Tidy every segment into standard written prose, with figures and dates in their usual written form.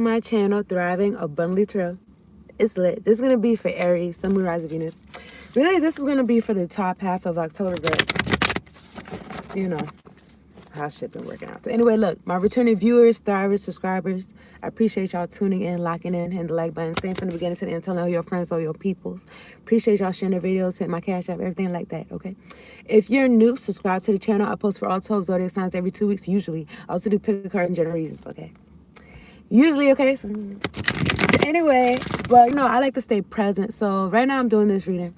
my channel, Thriving Abundantly True. It's lit. This is going to be for Aries, Sun, Moon, Rise of Venus. Really, this is going to be for the top half of October, but, you know, how shit been working out. So anyway, look, my returning viewers, thrivers, subscribers, I appreciate y'all tuning in, locking in, hitting the like button, saying from the beginning to the end, telling all your friends, all your peoples. Appreciate y'all sharing their videos, hitting my cash app, everything like that, okay? If you're new, subscribe to the channel. I post for all 12 zodiac signs every 2 weeks, usually. I also do pick cards and general reasons, okay? Usually, okay? So anyway, but, I like to stay present. So right now I'm doing this reading.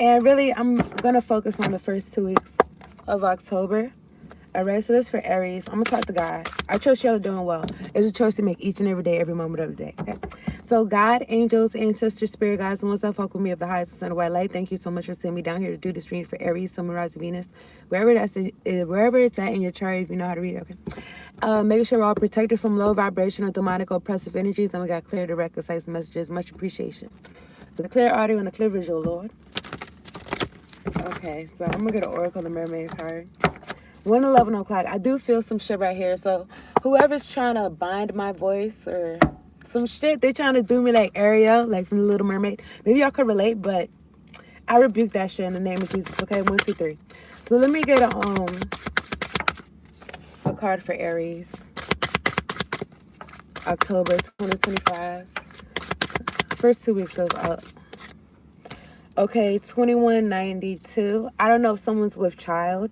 And really, I'm going to focus on the first 2 weeks of October. All right, so this is for Aries. I'm going to talk to God. I trust y'all are doing well. It's a choice to make each and every day, every moment of the day, okay? So God, angels, ancestors, spirit guides, and ones that fuck with me of the highest ascendant white light, thank you so much for sending me down here to do this reading for Aries, Sun, Moon, Rise of Venus, wherever it's at in your chart, if you know how to read it, okay? Making sure we're all protected from low vibrational, demonic, oppressive energies, and we got clear, direct, concise messages. Much appreciation. For the clear audio and the clear visual, Lord. Okay, so I'm going to get an Oracle, the Mermaid card. 1:11 o'clock. I do feel some shit right here. So whoever's trying to bind my voice or some shit, they're trying to do me like Ariel, like from The Little Mermaid. Maybe y'all could relate, but I rebuke that shit in the name of Jesus. Okay, 1, 2, 3. So let me get a card for Aries. October 2025. First 2 weeks of okay, 2192. I don't know if someone's with child.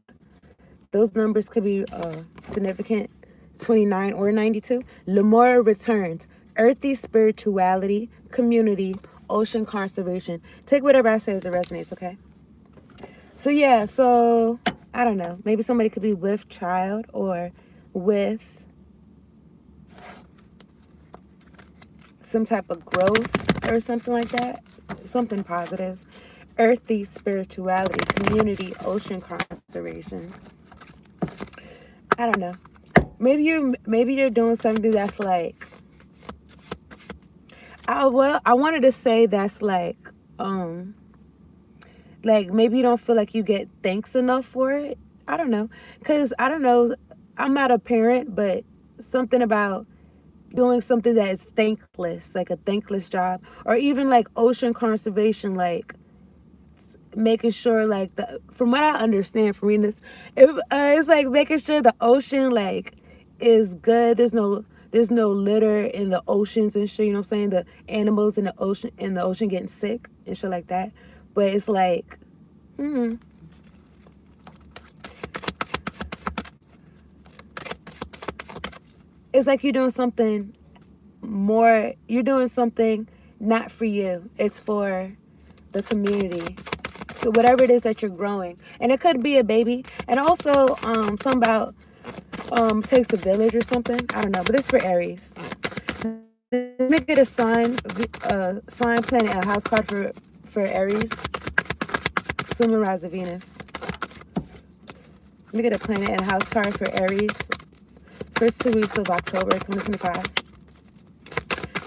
Those numbers could be significant. 29 or 92. Lemora returns. Earthy spirituality, community, ocean conservation. Take whatever I say as it resonates, okay? So yeah, so I don't know. Maybe somebody could be with child or with some type of growth or something like that. Something positive. Earthy spirituality, community, ocean conservation. I don't know. Maybe you're doing something that's like, I wanted to say that's like maybe you don't feel like you get thanks enough for it. I don't know. Because I don't know, I'm not a parent, but something about doing something that is thankless, like a thankless job, or even like ocean conservation, like making sure like from what I understand from reading this, it's like making sure the ocean like is good. There's no litter in the oceans and shit, you know what I'm saying? The animals in the ocean getting sick and shit like that. But it's like it's like you're doing something more, you're doing something not for you, it's for the community. So whatever it is that you're growing, and it could be a baby, and also something about takes a village or something. I don't know, but this is for Aries. Let me get a sign, planet, a house card for Aries. Sun, Moon, Rise of Venus. Let me get a planet and a house card for Aries. First 2 weeks of October 2025.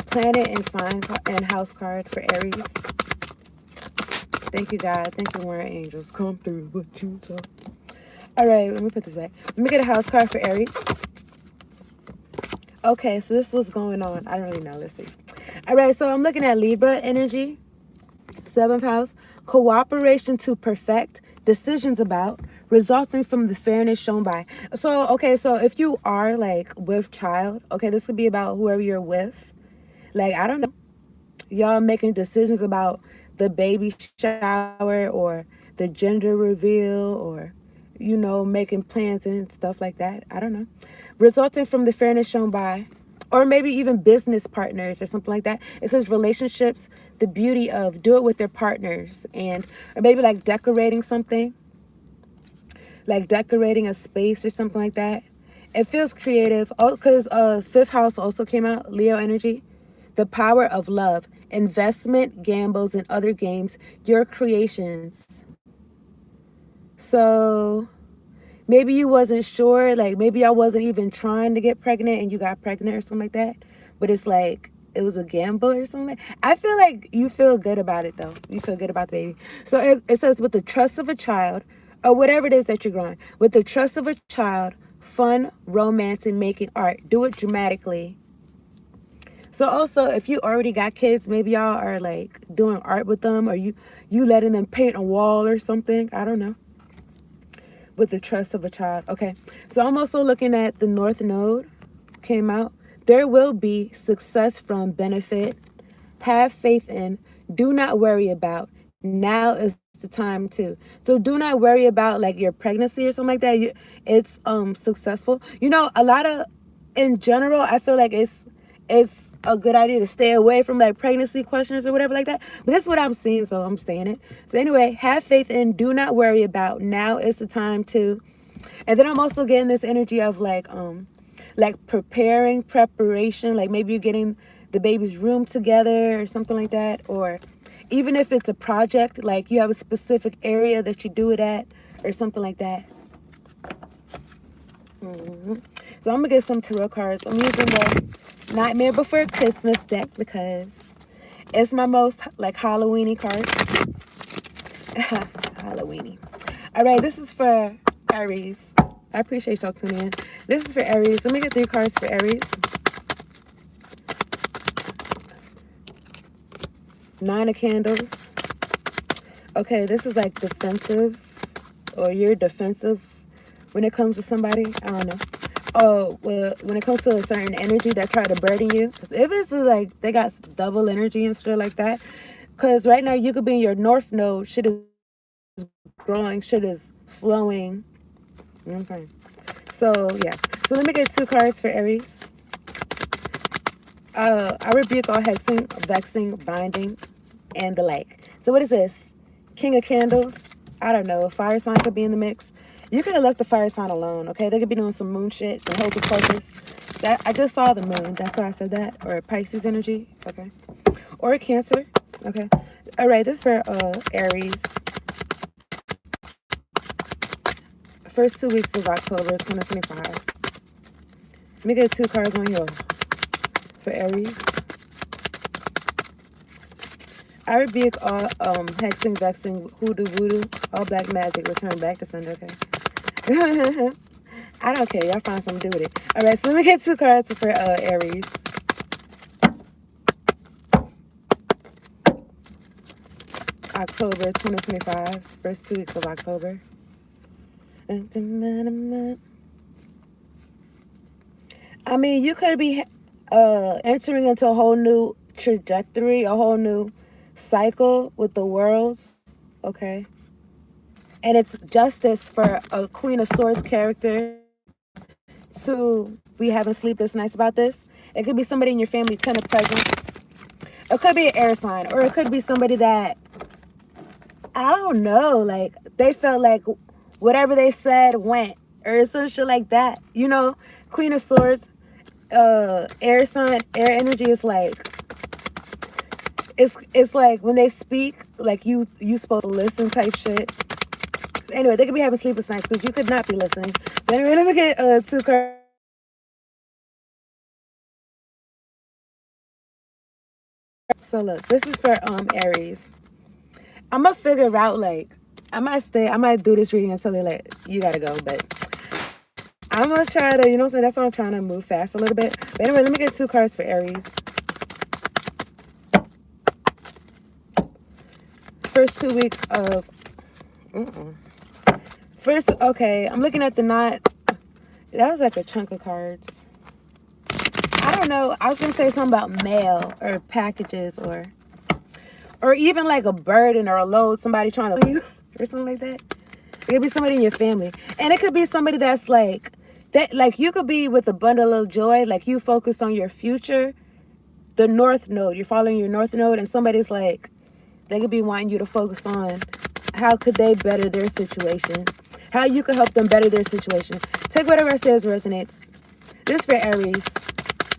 Planet and sign and house card for Aries. Thank you, God. Thank you, warring angels. Come through what you talk. All right, let me put this back. Let me get a house card for Aries. Okay, so this is what's going on. I don't really know. Let's see. All right, so I'm looking at Libra energy. 7th house. Cooperation to perfect. Decisions about. Resulting from the fairness shown by. So, okay, so if you are like with child, okay, this could be about whoever you're with. Like, I don't know. Y'all making decisions about the baby shower or the gender reveal or, making plans and stuff like that. I don't know. Resulting from the fairness shown by, or maybe even business partners or something like that. It says relationships, the beauty of do it with their partners, or maybe like decorating something, like decorating a space or something like that. It feels creative. Oh, because 5th house also came out, Leo energy. The power of love, investment, gambles, and other games, your creations. So maybe you wasn't sure, like maybe I wasn't even trying to get pregnant and you got pregnant or something like that. But it's like, it was a gamble or something. I feel like you feel good about it though. You feel good about the baby. So it says with the trust of a child, or whatever it is that you're growing, with the trust of a child, fun, romance, and making art. Do it dramatically. So also, if you already got kids, maybe y'all are like doing art with them, or you letting them paint a wall or something. I don't know. With the trust of a child. Okay. So I'm also looking at the North Node came out. There will be success from, benefit, have faith in, do not worry about. Now is the time to. So do not worry about like your pregnancy or something like that. It's successful. You know, a lot of, in general, I feel like it's a good idea to stay away from like pregnancy questions or whatever like that. But this is what I'm seeing, so I'm saying it. So anyway, have faith in, do not worry about. Now is the time to. And then I'm also getting this energy of like preparation, like maybe you're getting the baby's room together or something like that, or even if it's a project, like you have a specific area that you do it at or something like that. So I'm gonna get some tarot cards. I'm using the Nightmare Before Christmas deck because it's my most like Halloweeny card. Halloweeny. All right, this is for Aries. I appreciate y'all tuning in. This is for Aries. Let me get 3 cards for Aries. 9 of Candles. Okay, this is like defensive, or you're defensive when it comes to somebody. I don't know. Oh, well, when it comes to a certain energy that try to burden you. If it's like they got double energy and shit like that. Because right now you could be in your North Node. Shit is growing. Shit is flowing. You know what I'm saying? So, yeah. So let me get 2 cards for Aries. I rebuke all hexing, vexing, binding, and the like. So what is this? King of Candles. I don't know. A fire sign could be in the mix. You could have left the fire sign alone, okay? They could be doing some moon shit, some hocus pocus. That, I just saw the moon. That's why I said that. Or Pisces energy, okay? Or Cancer, okay? All right, this is for Aries. First 2 weeks of October 2025. Let me get 2 cards on here for Aries. I rebuke all hexing, vexing, hoodoo, voodoo, all black magic, return back to sender, okay? I don't care. Y'all find something to do with it. All right, so let me get 2 cards for Aries. October 2025. First 2 weeks of October. I mean, you could be entering into a whole new trajectory, a whole new cycle with the world, okay? And it's justice for a Queen of Swords character to be having sleepless nights about this. It could be somebody in your family, 10 of Presents. It could be an air sign, or it could be somebody that, I don't know, like they felt like whatever they said went, or some shit like that. You know, Queen of Swords, air sign, air energy is like, it's like when they speak, like you supposed to listen type shit. Anyway, they could be having sleepless nights because you could not be listening. So anyway, let me get 2 cards. So look, this is for Aries. I'm gonna figure out, like, I might do this reading until they like, you gotta go, but I'm gonna try to, you know what I'm saying? That's why I'm trying to move fast a little bit. But anyway, let me get 2 cards for Aries. First 2 weeks of, first, okay, I'm looking at the knot. That was like a chunk of cards. I don't know. I was gonna say something about mail or packages or even like a burden or a load, somebody trying to you or something like that. It could be somebody in your family. And it could be somebody that's like, that, like you could be with a bundle of joy, like you focused on your future, the North Node. You're following your North Node, and somebody's like, they could be wanting you to focus on how could they better their situation, how you could help them better their situation. Take whatever I say as resonates. This for Aries.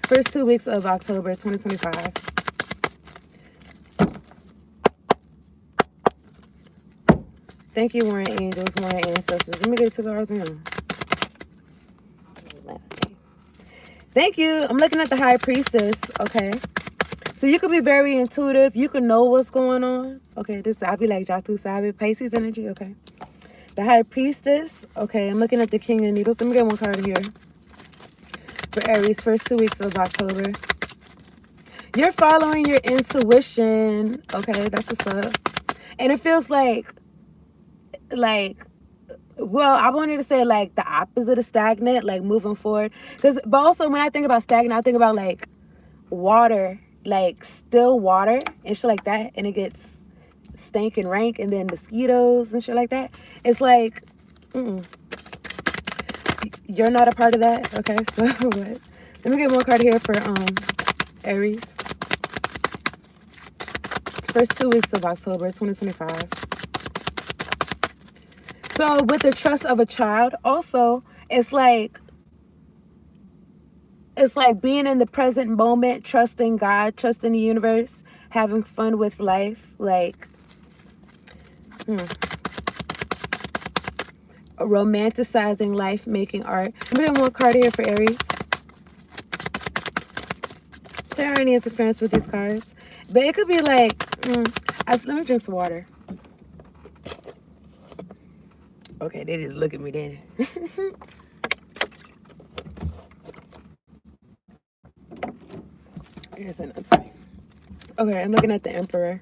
First 2 weeks of October 2025. Thank you, Warren Angels, Warren Ancestors. Let me get 2 cards in. Thank you. I'm looking at the High Priestess. Okay. So you could be very intuitive. You could know what's going on. Okay. This, I'll be like Jatu Sabe, Pisces energy. Okay. The High Priestess. Okay. I'm looking at the King of Needles. Let me get 1 card here. For Aries, first 2 weeks of October. You're following your intuition. Okay, that's what's up. And it feels like, well, I wanted to say like the opposite of stagnant, like moving forward. But also when I think about stagnant, I think about like water, like still water and shit like that. And it gets stank and rank and then mosquitoes and shit like that. It's like, you're not a part of that. Okay, so what? Let me get one card here for Aries. First 2 weeks of October 2025. So with the trust of a child, also, it's like being in the present moment, trusting God, trusting the universe, having fun with life, like romanticizing life, making art. I'm getting one card here for Aries. There are any interference with these cards, but it could be like, let me drink some water. Okay, they just look at me then. Here's another time. Okay, I'm looking at the Emperor.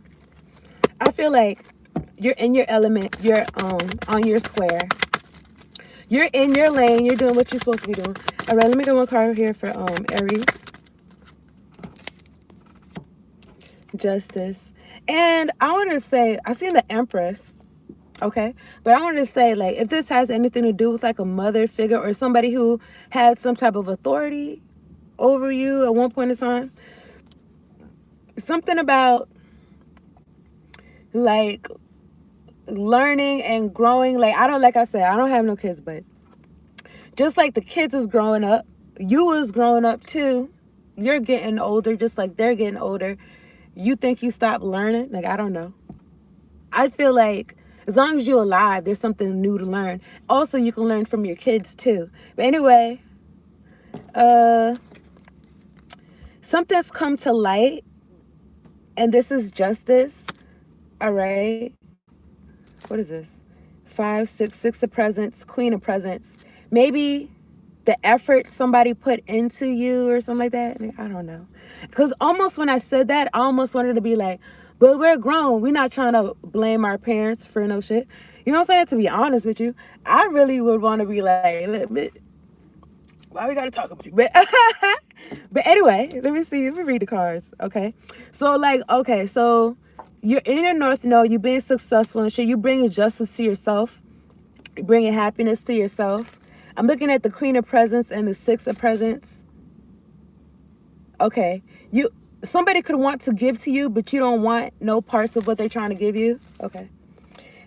I feel like you're in your element. You're on your square. You're in your lane. You're doing what you're supposed to be doing. All right, let me get one card here for Aries. Justice. And I want to say, I seen the Empress. Okay, but I want to say, like, if this has anything to do with like a mother figure or somebody who had some type of authority over you at one point in time, something about like learning and growing. Like I said, I don't have no kids, but just like the kids is growing up, you was growing up too. You're getting older, just like they're getting older. You think you stopped learning? Like, I don't know. I feel like as long as you're alive, there's something new to learn. Also, you can learn from your kids too. But anyway, something's come to light, and this is justice. All right. What is this? 5, 6, 6 of presents, Queen of presents. Maybe the effort somebody put into you or something like that. I don't know. Because almost when I said that, I almost wanted to be like, but we're grown. We're not trying to blame our parents for no shit. You know what I'm saying? To be honest with you, I really would want to be like, why we got to talk about you? But anyway, let me see. Let me read the cards. Okay. So like, okay. So you're in your North Node. You're being successful and shit. You're bringing justice to yourself. You're bringing happiness to yourself. I'm looking at the Queen of Presents and the 6 of Presents. Okay. Somebody could want to give to you, but you don't want no parts of what they're trying to give you. Okay.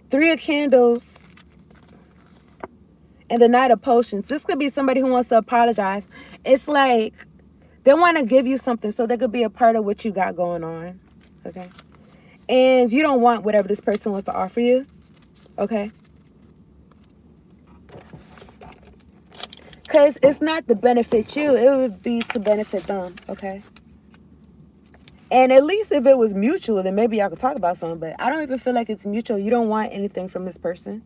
3 of Candles and the Knight of Potions. This could be somebody who wants to apologize. It's like they want to give you something so they could be a part of what you got going on. Okay. And you don't want whatever this person wants to offer you. Okay. Because it's not to benefit you. It would be to benefit them. Okay. And at least if it was mutual, then maybe y'all could talk about something. But I don't even feel like it's mutual. You don't want anything from this person.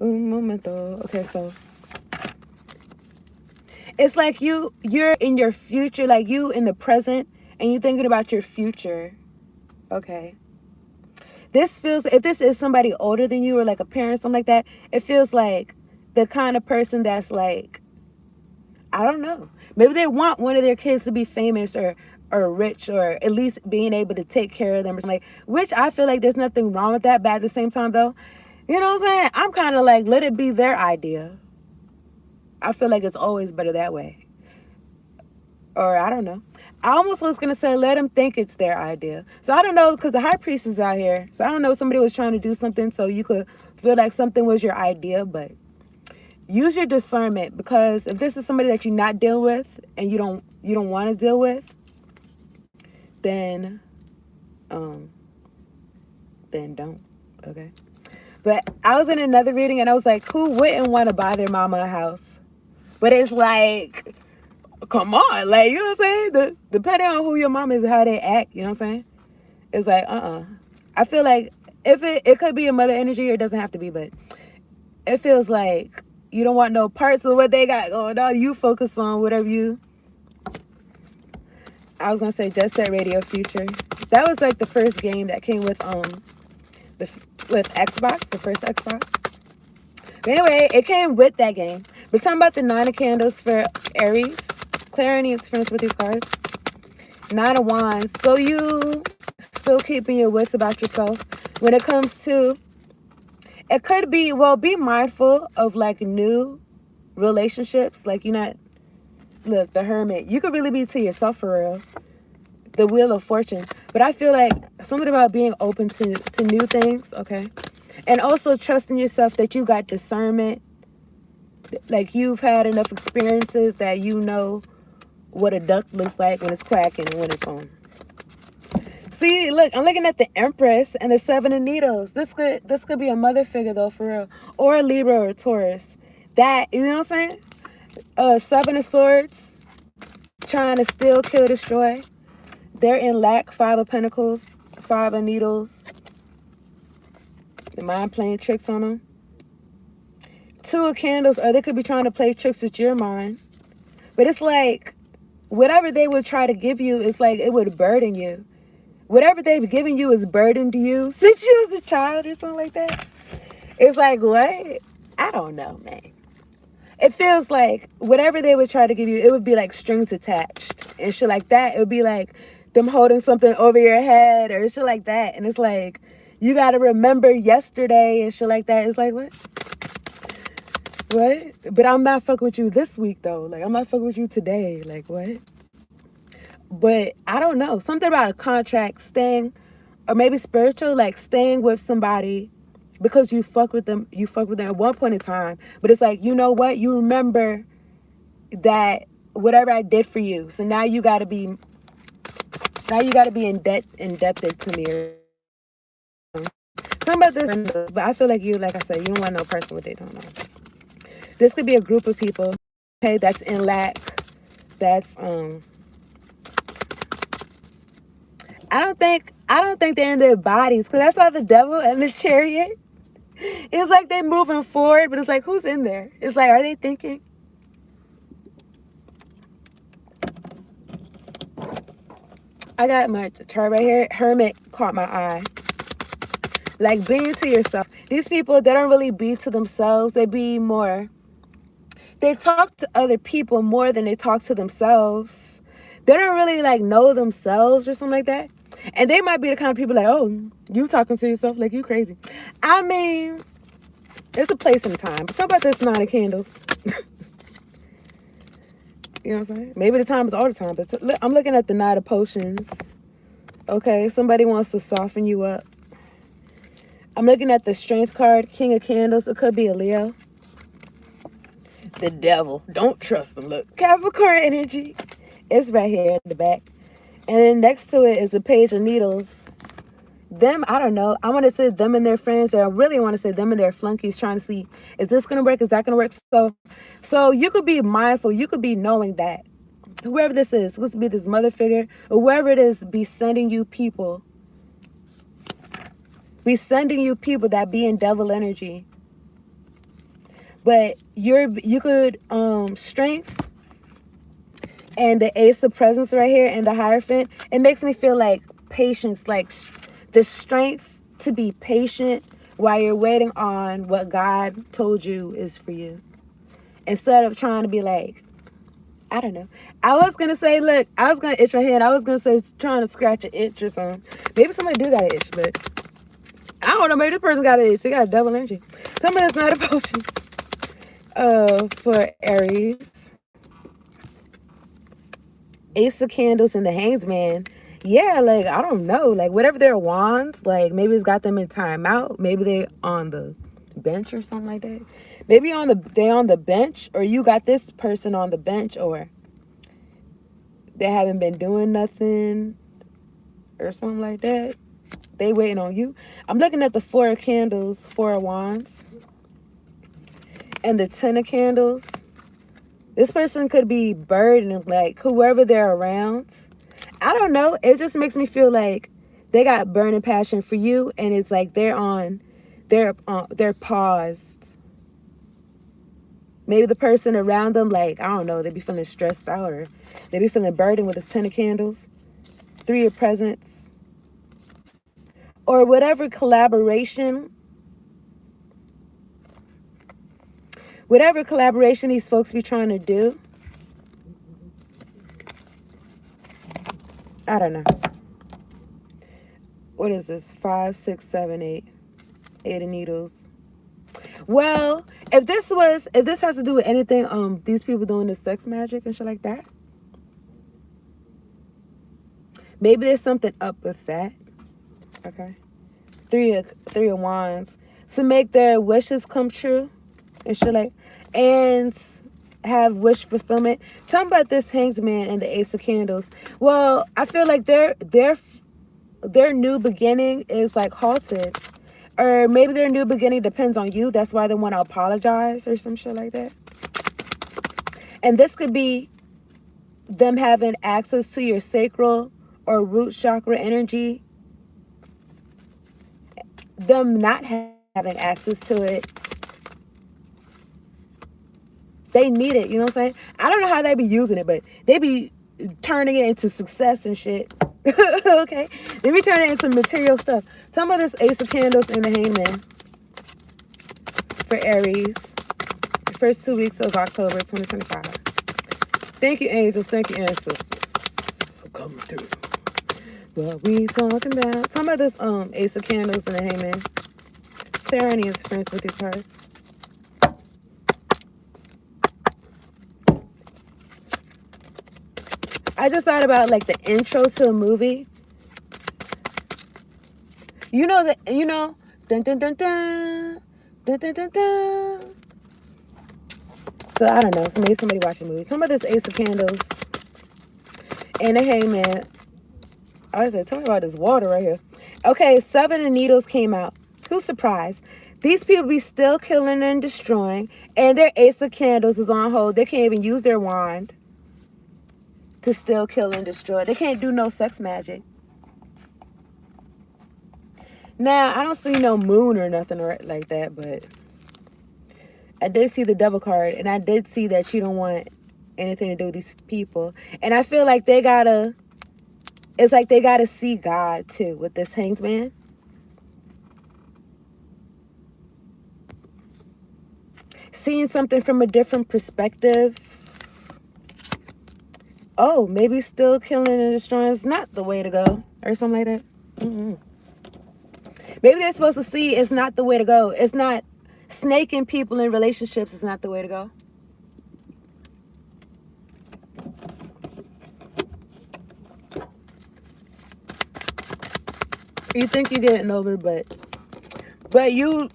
Un momento. Okay, so it's like you're in your future, like you in the present, and you thinking about your future. Okay. This feels, if this is somebody older than you or like a parent, something like that, it feels like the kind of person that's like, I don't know. Maybe they want one of their kids to be famous or rich or at least being able to take care of them or something. Which I feel like there's nothing wrong with that. But at the same time, though, you know what I'm saying? I'm kind of like, let it be their idea. I feel like it's always better that way. Or I don't know. I almost was going to say, let them think it's their idea. So I don't know, because the High Priest is out here. So I don't know if somebody was trying to do something so you could feel like something was your idea. But use your discernment, because if this is somebody that you're not dealing with and you don't want to deal with, then don't. Okay. But I was in another reading and I was like, who wouldn't want to buy their mama a house? But it's like, come on, like, you know what I'm saying? Depending on who your mom is and how they act, you know what I'm saying? It's like, I feel like if it could be a mother energy, or it doesn't have to be, but it feels like you don't want no parts of what they got going on. You focus on whatever you. I was gonna say Jet Set Radio Future. That was like the first game that came with with Xbox, the first Xbox. But anyway, it came with that game. But talking about the 9 of Candles for Aries. Clarity and friends with these cards. 9 of Wands. So you still keeping your wits about yourself when it comes to, it could be, well, be mindful of like new relationships. Like you're not, look, the Hermit. You could really be to yourself for real. The Wheel of Fortune. But I feel like something about being open to new things, okay? And also trusting yourself that you got discernment. Like you've had enough experiences that you know what a duck looks like when it's quacking and when it's on. See, look, I'm looking at the Empress and the 7 of Needles. This could be a mother figure though, for real. Or a Libra or a Taurus. That, you know what I'm saying? 7 of Swords. Trying to steal, kill, destroy. They're in lack. 5 of Pentacles. 5 of Needles. The mind playing tricks on them. 2 of Candles, or they could be trying to play tricks with your mind. But it's like, whatever they would try to give you, it's like it would burden you. Whatever they've given you is burdened to you since you was a child or something like that. It's like, what? I don't know, man. It feels like whatever they would try to give you, it would be like strings attached and shit like that. It would be like them holding something over your head or shit like that. And it's like, you got to remember yesterday and shit like that. It's like, what? What? But I'm not fucking with you this week, though. Like, I'm not fucking with you today. Like, what? But I don't know. Something about a contract, staying, or maybe spiritual, like staying with somebody because you fuck with them. You fuck with them at one point in time. But it's like, you know what? You remember that whatever I did for you. So now you got to be, indebted to me. Something about this, but I feel like you, like I said, you don't want no person what they don't know. This could be a group of people, okay, that's in lack. That's I don't think they're in their bodies, because that's how the Devil and the Chariot. It's like they're moving forward, but it's like, who's in there? It's like, are they thinking? I got my chart right here. Hermit caught my eye. Like being to yourself. These people, they don't really be to themselves. They be more. They talk to other people more than they talk to themselves. They don't really like know themselves or something like that. And they might be the kind of people like, oh, you talking to yourself like you crazy. I mean, it's a place and time. But talk about this 9 of Candles. You know what I'm saying? Maybe the time is all the time. But I'm looking at the 9 of Potions. Okay, somebody wants to soften you up. I'm looking at the Strength card, King of Candles. It could be a Leo. The Devil. Don't trust them. Look, Capricorn energy. It's right here at the back. And then next to it is the Page of Needles. Them, I don't know. I want to say them and their friends, or I really want to say them and their flunkies, trying to see, is this going to work? Is that going to work? So you could be mindful. You could be knowing that whoever this is, supposed to be this mother figure, or whoever it is, be sending you people. Be sending you people that be in devil energy. But you could Strength and the Ace of Presents right here and the Hierophant. It makes me feel like patience, like the strength to be patient while you're waiting on what God told you is for you. Instead of trying to be like, I don't know. I was going to say, look, I was going to itch my head. I was going to say trying to scratch an itch or something. Maybe somebody do got an itch, but I don't know. Maybe this person got an itch. They got devil energy. Some of that's not a potions. For Aries. Ace of Candles and the Hanged Man. Yeah, like, I don't know. Like, whatever their wands, like, maybe it's got them in timeout. Maybe they on the bench or something like that. Maybe they on the bench, or you got this person on the bench, or they haven't been doing nothing or something like that. They waiting on you. I'm looking at the 4 of Candles, 4 of Wands, and the 10 of Candles. This person could be burdened, like whoever they're around. I don't know. It just makes me feel like They got burning passion for you, and it's like they're paused. Maybe the person around them, like, I don't know, they be feeling stressed out, or they be feeling burdened with this 10 of candles, 3 of presents, or whatever collaboration these folks be trying to do. I don't know. What is this? 5, 6, 7, 8. 8 of needles. Well, if this has to do with anything, these people doing this sex magic and shit like that, maybe there's something up with that. Okay. 3 of wands. To make their wishes come true and shit like, and have wish fulfillment. Tell me about this Hanged Man and the Ace of Candles. Well, I feel like their new beginning is like halted. Or maybe their new beginning depends on you. That's why they want to apologize or some shit like that. And this could be them having access to your sacral or root chakra energy. Them not having access to it. They need it, you know what I'm saying? I don't know how they be using it, but they be turning it into success and shit. Okay? They be turning it into material stuff. Tell me about this Ace of Candles and the Hangman for Aries. The first 2 weeks of October 2025. Thank you, angels. Thank you, ancestors. Come through. What we talking about? Tell me about this Ace of Candles and the Hangman. Clarity is friends with these cards. I just thought about like the intro to a movie. You know, dun dun dun dun, dun dun dun dun. So I don't know. So maybe somebody watching a movie. Tell me about this Ace of Candles and the Hangman. I said, tell me about this water right here. Okay, 7 of Needles came out. Who's surprised? These people be still killing and destroying, and their Ace of Candles is on hold. They can't even use their wand to still kill and destroy. They can't do no sex magic. Now, I don't see no moon or nothing like that, but I did see the Devil card, and I did see that you don't want anything to do with these people. And I feel like it's like they gotta see God too with this Hanged Man. Seeing something from a different perspective. Oh, maybe still killing and destroying is not the way to go, or something like that. Maybe they're supposed to see it's not the way to go. It's not snaking people in relationships is not the way to go. You think you're getting over, but you're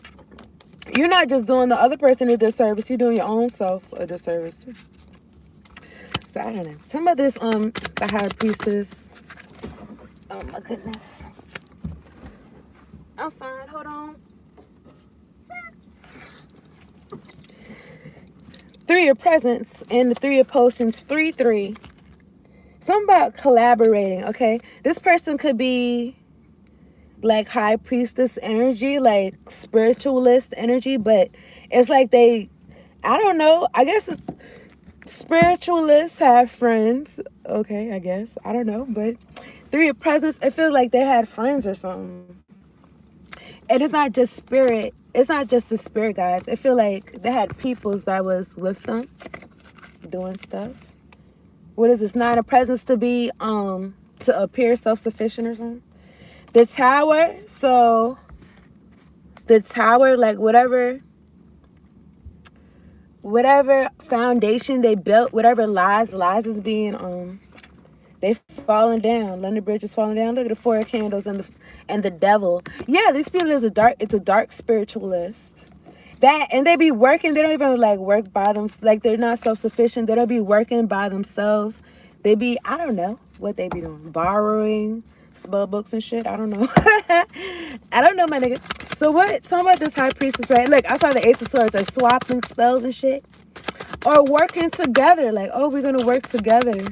not just doing the other person a disservice. You're doing your own self a disservice too. So I don't know. Some of this the High Priestess. Oh my goodness. I'm fine. Hold on. 3 of Presents and the 3 of Potions. 3-3. Something about collaborating. Okay, this person could be like High Priestess energy, like spiritualist energy, but it's like I don't know. I guess it's, spiritualists have friends. Okay, I guess. I don't know, but 3 of Presents, it feels like they had friends or something. And it's not just spirit. It's not just the spirit guides. I feel like they had peoples that was with them doing stuff. What is this? 9 of Presents to be to appear self-sufficient or something. The Tower. So the Tower, like whatever foundation they built, whatever lies is being they falling down. London Bridge is falling down. Look at the 4 of Candles and the Devil. Yeah, these people it's a dark spiritualist. And they be working, they don't even like work by them, like they're not self-sufficient. They don't be working by themselves. They be, I don't know what they be doing. Borrowing spell books and shit. I don't know. I don't know, my nigga. So what? Talking about this High Priestess, right? Look, I saw the Ace of Swords are swapping spells and shit. Or working together. Like, oh, we're going to work together.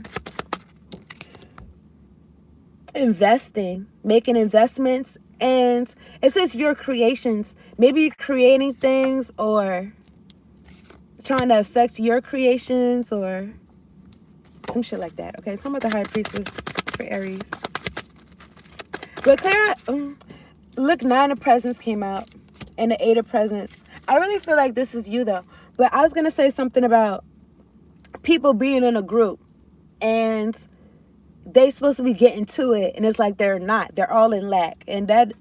investing, making investments, and it says your creations. Maybe you're creating things or trying to affect your creations or some shit like that. Okay, talking about the High Priestess for Aries. But Clara, look, 9 of Presents came out and the 8 of Presents. I really feel like this is you though. But I was going to say something about people being in a group and they supposed to be getting to it, and it's like they're not. They're all in lack, and that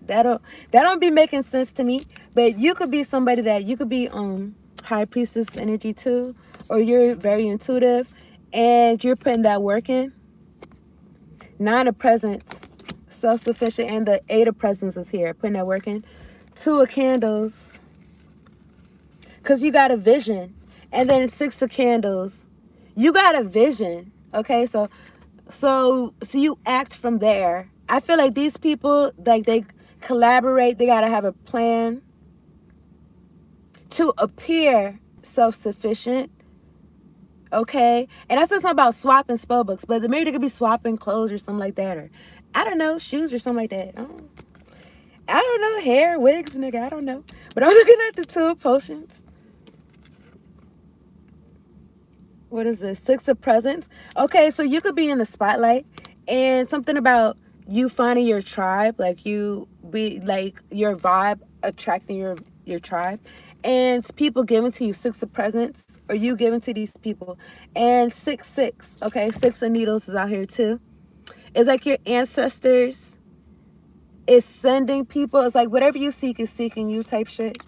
don't be making sense to me. But you could be somebody that you could be High Priestess energy too, or you're very intuitive, and you're putting that work in. 9 of Presents, self-sufficient, and the 8 of Presents is here, putting that work in. 2 of Candles, because you got a vision, and then 6 of Candles, you got a vision. Okay, so you act from there. I feel like these people, like, they collaborate. They got to have a plan to appear self-sufficient. Okay? And I said something about swapping spell books, but maybe they could be swapping clothes or something like that. Or, I don't know, shoes or something like that. I don't know, hair, wigs, nigga. I don't know. But I'm looking at the 2 of Potions. What is this? 6 of Presents. Okay, so you could be in the spotlight and something about you finding your tribe, like you be like your vibe attracting your tribe, and people giving to you 6 of Presents, or you giving to these people. And 6. Okay, 6 of Needles is out here too. It's like your ancestors is sending people. It's like whatever you seek is seeking you type shit.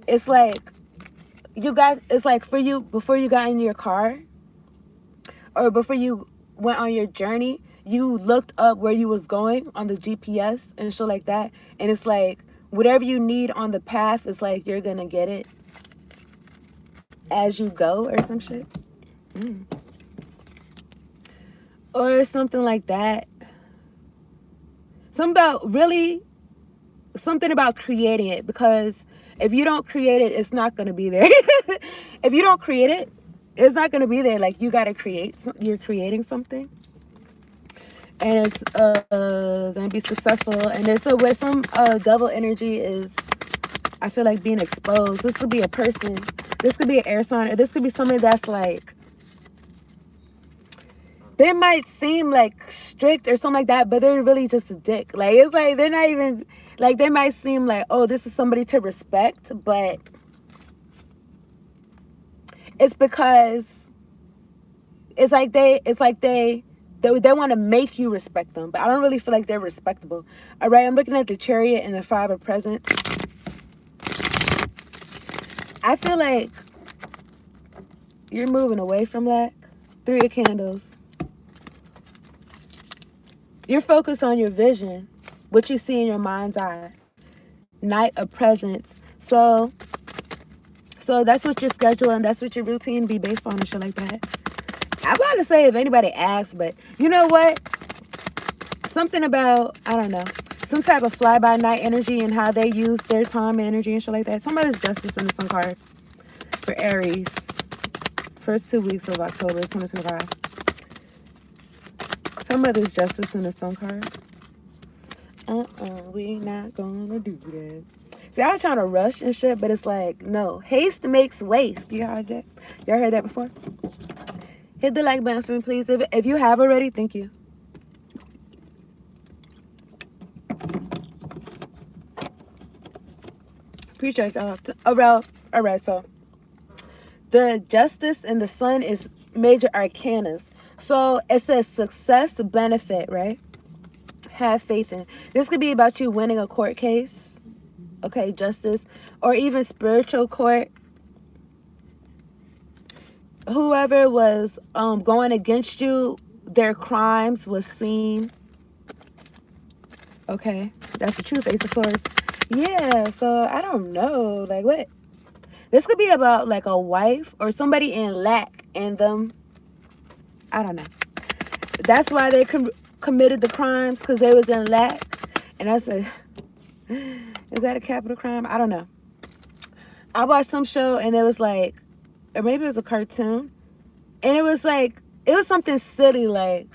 It's like it's like for you, before you got in your car or before you went on your journey, you looked up where you was going on the GPS and shit like that. And it's like whatever you need on the path, is like you're gonna get it as you go or some shit. Or something like that. Something about creating it, because if you don't create it, it's not going to be there. If you don't create it, it's not going to be there. Like, you got to you're creating something. And it's going to be successful. And there's where some double energy is, I feel like, being exposed. This could be a person. This could be an air sign. Or this could be somebody that's like, they might seem like strict or something like that, but they're really just a dick. Like, it's like they're not even, like, they might seem like, oh, this is somebody to respect, but it's because it's like they want to make you respect them, but I don't really feel like they're respectable. All right, I'm looking at the Chariot and the 5 of Presents. I feel like you're moving away from that. 3 of Candles. You're focused on your vision, what you see in your mind's eye. Knight of Presents. So that's what your schedule and that's what your routine be based on and shit like that. I'm about to say if anybody asks, but you know what? Something about, I don't know, some type of fly-by-night energy and how they use their time and energy and shit like that. Somebody's Justice in the Sun card for Aries. First 2 weeks of October 2025. Somebody's Justice in the Sun card. We not gonna do that. See, I was trying to rush and shit, but it's like, no. Haste makes waste. You heard that? Y'all heard that before? Hit the like button for me, please. If you have already, thank you. Appreciate y'all. All right, so the Justice and the Sun is major arcanas. So it says success, benefit, right? Have faith in. This could be about you winning a court case. Okay, justice. Or even spiritual court. Whoever was going against you, their crimes was seen. Okay, that's the truth. Ace of Swords. Yeah, so I don't know. Like, what? This could be about, like, a wife or somebody in lack in them. I don't know. That's why they committed the crimes, because they was in lack. And I said, is that a capital crime? I don't know. I watched some show and it was like, or maybe it was a cartoon. And it was like, it was something silly like,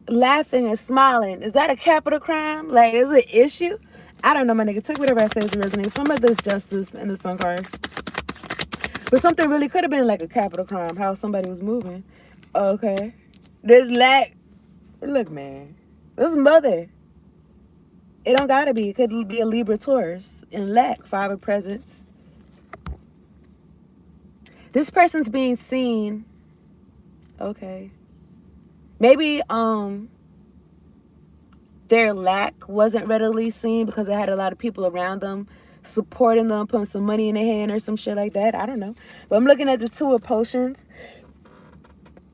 laughing and smiling. Is that a capital crime? Like, is it an issue? I don't know, my nigga. Take whatever I say as it resonates. Some of this justice in the sun card. But something really could have been like a capital crime. How somebody was moving. Okay. There's lack. Look, man. This mother. It don't gotta be. It could be a Libra Taurus. In lack. 5 of presents. This person's being seen. Okay. Maybe their lack wasn't readily seen because they had a lot of people around them supporting them, putting some money in their hand or some shit like that. I don't know. But I'm looking at the 2 of potions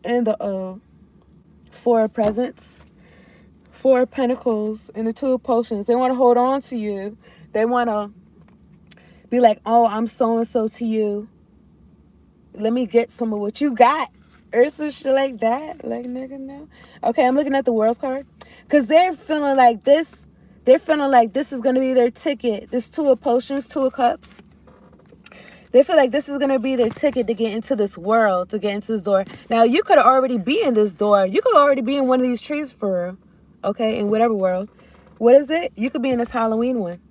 and the 4 of presents, 4 of pentacles, and the 2 of potions. They want to hold on to you. They want to be like, oh, I'm so-and-so to you. Let me get some of what you got. Or some shit like that. Like, nigga, no. Okay, I'm looking at the World's card. Because they're feeling like this. They're feeling like this is going to be their ticket. This 2 of potions, 2 of cups. They feel like this is going to be their ticket to get into this world, to get into this door. Now, you could already be in this door. You could already be in one of these trees for real. Okay, in whatever world. What is it? You could be in this Halloween one.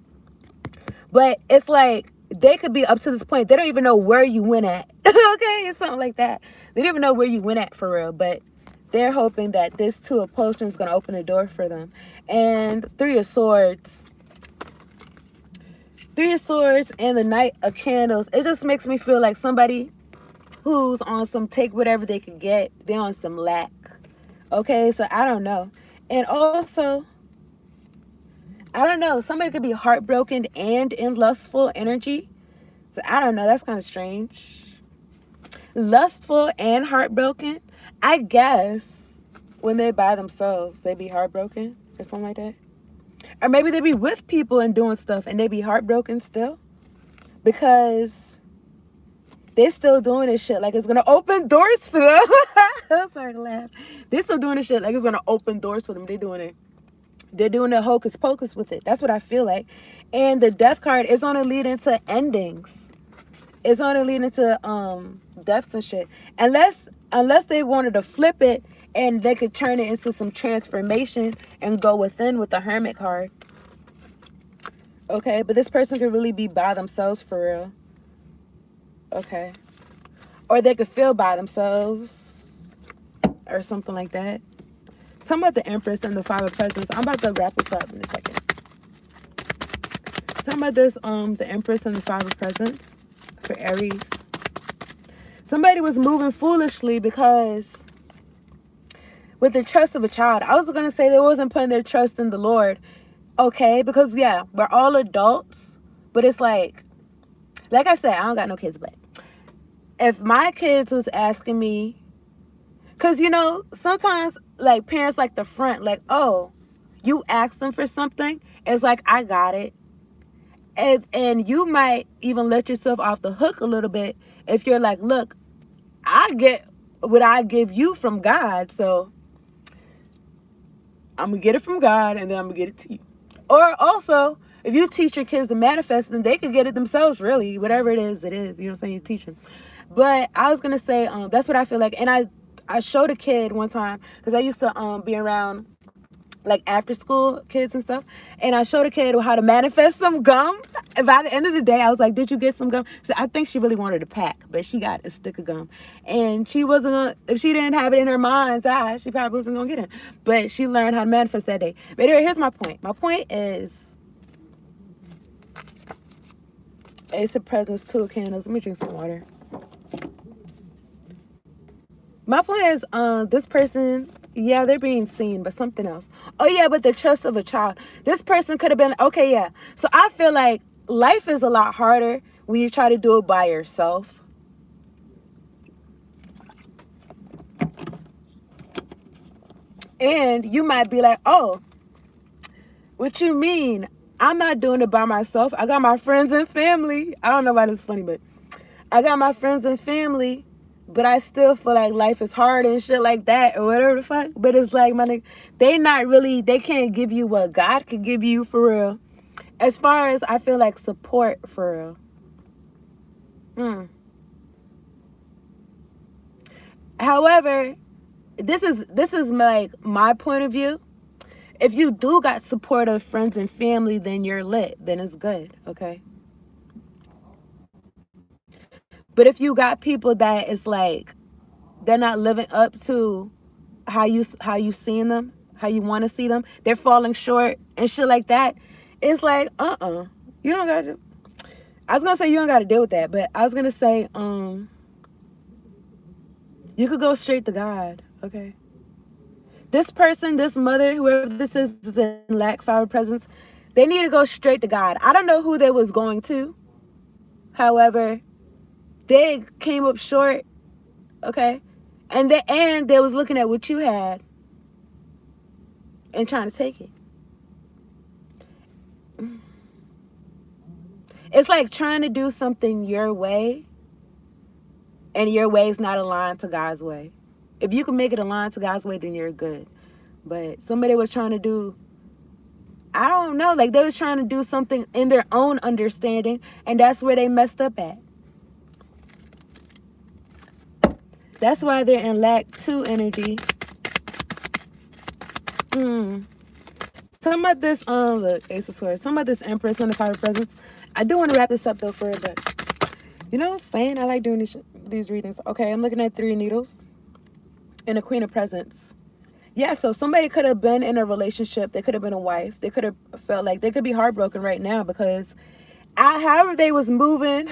But it's like, they could be up to this point. They don't even know where you went at. Okay, it's something like that. They don't even know where you went at for real. But they're hoping that this 2 of potions is going to open the door for them. And 3 of swords. 3 of swords and the Knight of candles. It just makes me feel like somebody who's on some take whatever they can get. They're on some lack. Okay, so I don't know. And also, I don't know. Somebody could be heartbroken and in lustful energy. So I don't know. That's kind of strange. Lustful and heartbroken. I guess when they're by themselves, they be heartbroken or something like that. Or maybe they be with people and doing stuff and they be heartbroken still. Because they're still doing this shit like it's going to open doors for them. I'm sorry to laugh. They're still doing this shit like it's going to open doors for them. They're doing it. They're doing the hocus pocus with it. That's what I feel like. And the death card is going to lead into endings. It's going to lead into deaths and shit. Unless they wanted to flip it and they could turn it into some transformation and go within with the Hermit card. Okay, but this person could really be by themselves for real. Okay. Or they could feel by themselves or something like that. Talking about the Empress and the 5 of Presents. I'm about to wrap this up in a second. Talking about this, the Empress and the 5 of Presents for Aries. Somebody was moving foolishly because with the trust of a child. I was going to say they wasn't putting their trust in the Lord. Okay, because yeah, we're all adults. But it's like I said, I don't got no kids, but if my kids was asking me, because, you know, sometimes, like, parents like the front, like, oh, you asked them for something. It's like, I got it. And you might even let yourself off the hook a little bit if you're like, look, I get what I give you from God. So I'm going to get it from God and then I'm going to get it to you. Or also, if you teach your kids to manifest, then they can get it themselves, really. Whatever it is. You know what I'm saying? You teach them. But I was going to say, that's what I feel like. And I showed a kid one time, because I used to be around, like, after school kids and stuff. And I showed a kid how to manifest some gum. And by the end of the day, I was like, did you get some gum? So I think she really wanted a pack, but she got a stick of gum. And she wasn't going to, if she didn't have it in her mind's eye, she probably wasn't going to get it. But she learned how to manifest that day. But anyway, here's my point. My point is, Ace of Presents, 2 of Candles. Let me drink some water. My point is, this person, yeah, they're being seen, but something else. Oh, yeah, but the trust of a child. This person could have been, okay, yeah. So I feel like life is a lot harder when you try to do it by yourself. And you might be like, oh, what you mean? I'm not doing it by myself. I got my friends and family. I don't know why this is funny, but I got my friends and family. But I still feel like life is hard and shit like that or whatever the fuck. But it's like, my nigga, they can't give you what God could give you for real. As far as I feel like support for real. However, this is like my point of view. If you do got supportive friends and family, then you're lit. Then it's good, okay? But if you got people that is like they're not living up to how you seeing them, how you want to see them, they're falling short and shit like that. It's like you don't gotta. I was gonna say you don't gotta deal with that, but I was gonna say you could go straight to God, okay? This person, this mother, whoever this is in lack fire presence, they need to go straight to God. I don't know who they was going to. However, they came up short, okay? And they was looking at what you had and trying to take it. It's like trying to do something your way and your way is not aligned to God's way. If you can make it aligned to God's way, then you're good. But somebody was trying to do, I don't know, like they was trying to do something in their own understanding, and that's where they messed up at. That's why they're in lack 2 energy. Some of this, look, Ace of Swords. Some of this Empress on the Fire Presence. I do want to wrap this up though for a bit. You know what I'm saying? I like doing these readings. Okay, I'm looking at 3 needles and a Queen of Presents. Yeah, so somebody could have been in a relationship. They could have been a wife. They could have felt like they could be heartbroken right now because however they was moving,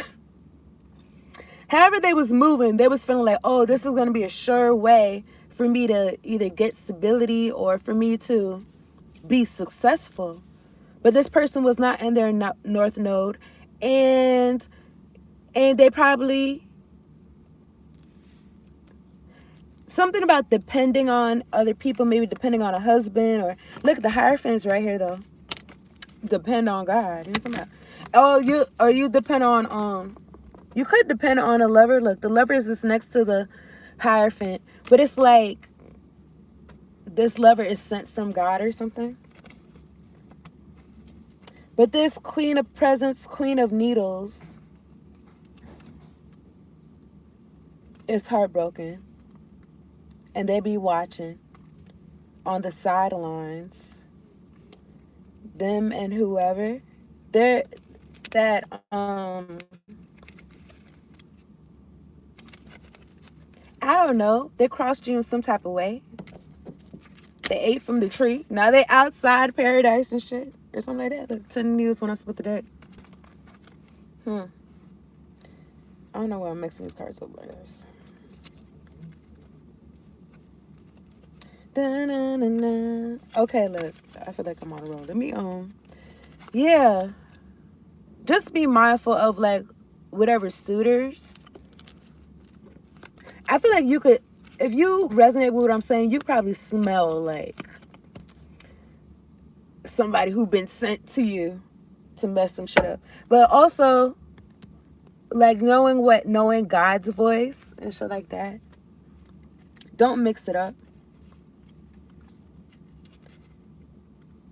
they was feeling like, oh, this is going to be a sure way for me to either get stability or for me to be successful. But this person was not in their north node, and they probably, something about depending on other people, maybe depending on a husband, or look at the Hierophants right here though. Depend on God. You depend on you could depend on a lover. Look, the lover is just next to the Hierophant, but it's like this lover is sent from God or something. But this Queen of Presents, Queen of Needles is heartbroken. And they be watching on the sidelines. Them and whoever. I don't know. They crossed you in some type of way. They ate from the tree. Now they outside paradise and shit. Or something like that. Look, 10 needles when I split the deck. I don't know why I'm mixing these cards up like this. Okay, look. I feel like I'm on a roll. Let me, yeah. Just be mindful of, like, whatever suitors. I feel like you could, if you resonate with what I'm saying, you probably smell like somebody who been sent to you to mess some shit up. But also, like, knowing God's voice and shit like that. Don't mix it up.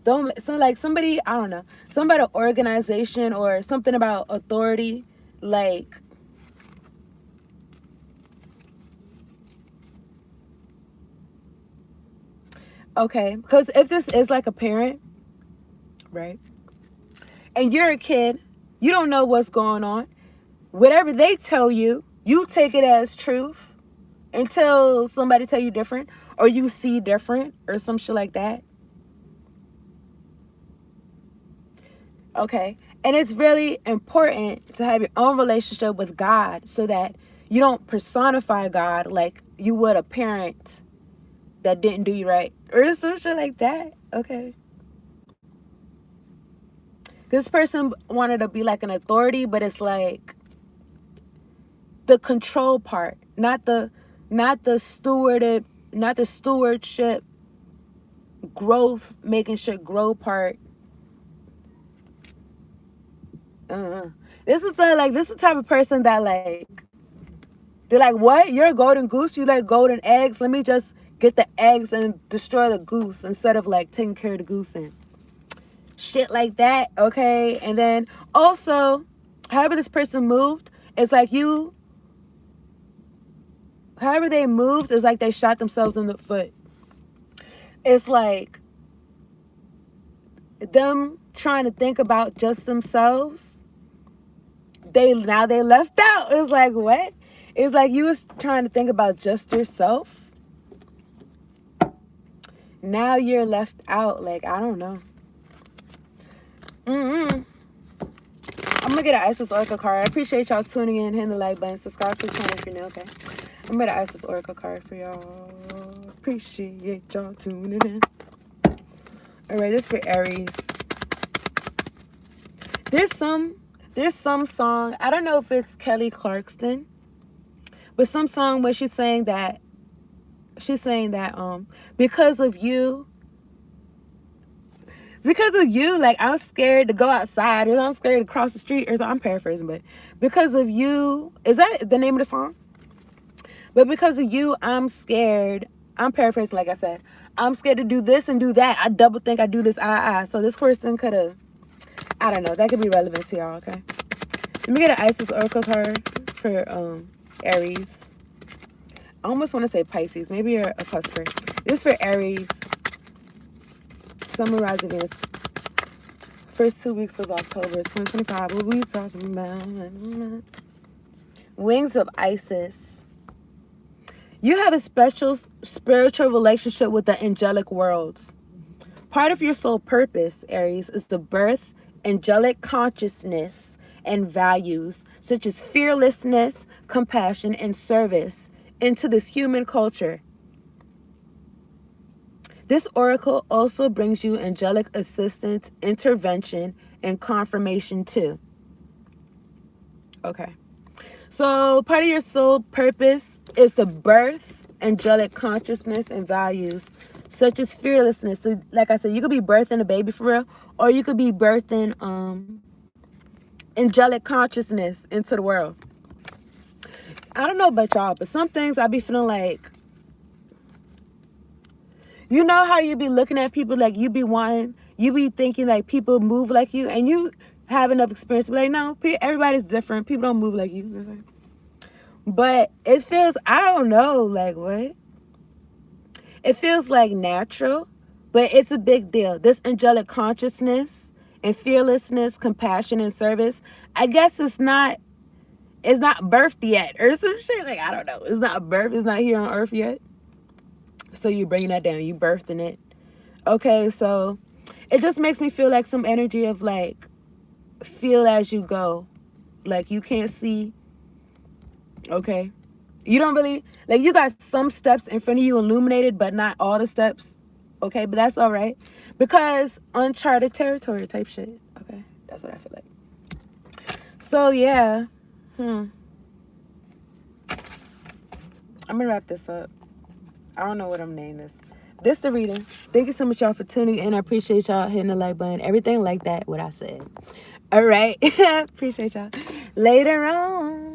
So like somebody, I don't know, somebody, organization or something about authority, like, okay, because if this is like a parent, right, and you're a kid, you don't know what's going on. Whatever they tell you, you take it as truth until somebody tell you different, or you see different, or some shit like that. Okay, and it's really important to have your own relationship with God so that you don't personify God like you would a parent that didn't do you right, or some shit like that. Okay, this person wanted to be like an authority, but it's like the control part, not the stewardship, growth, making shit grow part. This is the type of person that, like, they're like, what? You're a golden goose? You like golden eggs? Let me just get the eggs and destroy the goose instead of like taking care of the goose and shit like that. Okay. And then also, however this person moved, it's like you however they moved, it's like they shot themselves in the foot. It's like them trying to think about just themselves. They left out. It's like, what? It's like you was trying to think about just yourself. Now you're left out. Like, I don't know. I'm gonna get an Isis Oracle card. I appreciate y'all tuning in, hitting the like button, subscribe to the channel if you're new, okay? I'm gonna get an Isis Oracle card for y'all. Appreciate y'all tuning in. Alright, this is for Aries. There's some song, I don't know if it's Kelly Clarkson, but some song where she's saying that because of you, like, I'm scared to go outside, or I'm scared to cross the street, or I'm paraphrasing, but because of you, is that the name of the song? But because of you, I'm scared. I'm paraphrasing, like I said. I'm scared to do this and do that. I double think I do this. So this person could have, I don't know. That could be relevant to y'all, okay? Let me get an Isis Oracle card for Aries. I almost want to say Pisces. Maybe you're a cusper. This is for Aries. Sun, Moon, Rising, Venus. First 2 weeks of October 2025. What we talking about? Wings of Isis. You have a special spiritual relationship with the angelic worlds. Part of your soul purpose, Aries, is to birth angelic consciousness and values such as fearlessness, compassion, and service into this human culture. This oracle also brings you angelic assistance, intervention, and confirmation too. Okay. So part of your soul purpose is to birth angelic consciousness and values such as fearlessness. So, like I said, you could be birthing a baby for real, or you could be birthing angelic consciousness into the world. I don't know about y'all, but some things I be feeling like, you know how you be looking at people, like you be thinking like people move like you, and you have enough experience to be like, no, everybody's different. People don't move like you. But it feels, I don't know, like what? It feels like natural, but it's a big deal. This angelic consciousness and fearlessness, compassion, and service, I guess it's not birthed yet or some shit. Like, I don't know. It's not birthed. It's not here on earth yet. So you're bringing that down. You birthing it. Okay, so it just makes me feel like some energy of like, feel as you go. Like you can't see. Okay. You don't really, like, you got some steps in front of you illuminated, but not all the steps. Okay, but that's all right. Because uncharted territory type shit. Okay, that's what I feel like. So, yeah. I'm going to wrap this up. I don't know what I'm naming this. This the reading. Thank you so much, y'all, for tuning in. I appreciate y'all hitting the like button. Everything like that, what I said. All right. Appreciate y'all. Later on.